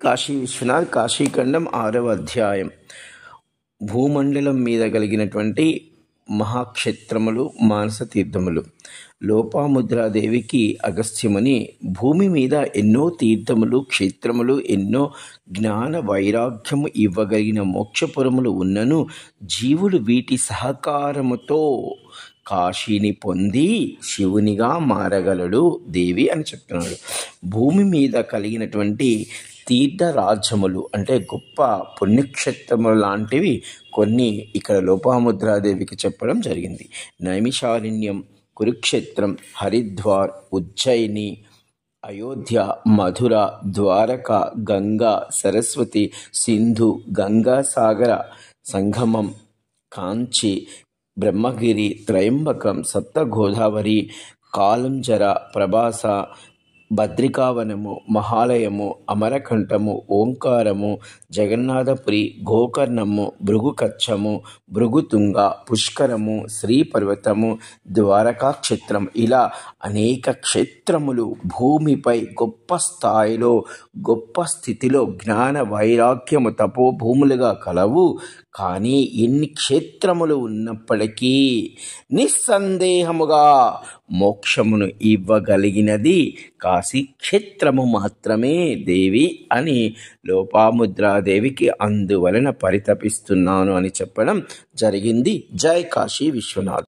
కాశీ విశ్వనాథ్ కాశీఖండం 6వ అధ్యాయం. భూమండలం మీద కలిగినటువంటి మహాక్షేత్రములు మానస తీర్థములు. లోపాముద్రాదేవికి అగస్త్యముని భూమి మీద ఎన్నో తీర్థములు క్షేత్రములు ఎన్నో జ్ఞాన వైరాగ్యము ఇవ్వగలిగిన మోక్షపురములు ఉన్నను జీవులు వీటి సహకారముతో కాశీని పొంది శివునిగా మారగలడు దేవి అని చెప్తున్నాడు. భూమి మీద కలిగినటువంటి తీర్థరాజ్యములు అంటే గొప్ప పుణ్యక్షేత్రములు లాంటివి కొన్ని ఇక్కడ లోపాముద్రాదేవికి చెప్పడం జరిగింది. నైమిషారణ్యం, కురుక్షేత్రం, హరిద్వార్, ఉజ్జయిని, అయోధ్య, మధుర, ద్వారక, గంగా, సరస్వతి, సింధు, గంగాసాగర సంగమం, కాంచి, బ్రహ్మగిరి, త్రయంబకం, సప్త గోదావరి, కాలంజర, ప్రభాస, భద్రికావనము, మహాలయము, అమరకంఠము, ఓంకారము, జగన్నాథపురి, గోకర్ణము, భృగుకచ్చము, భృగుతుంగ, పుష్కరము, శ్రీపర్వతము, ద్వారకాక్షేత్రం ఇలా అనేక క్షేత్రములు భూమిపై గొప్ప స్థాయిలో గొప్ప స్థితిలో జ్ఞాన వైరాగ్యము తపోభూములుగా కలవు. కానీ ఎన్ని క్షేత్రములు ఉన్నప్పటికీ నిస్సందేహముగా మోక్షమును ఇవ్వగలిగినది కాశీ క్షేత్రము మాత్రమే దేవి అని లోపాముద్రాదేవికి అందువలన పరితపిస్తున్నాను అని చెప్పడం జరిగింది. జై కాశీ విశ్వనాథ్.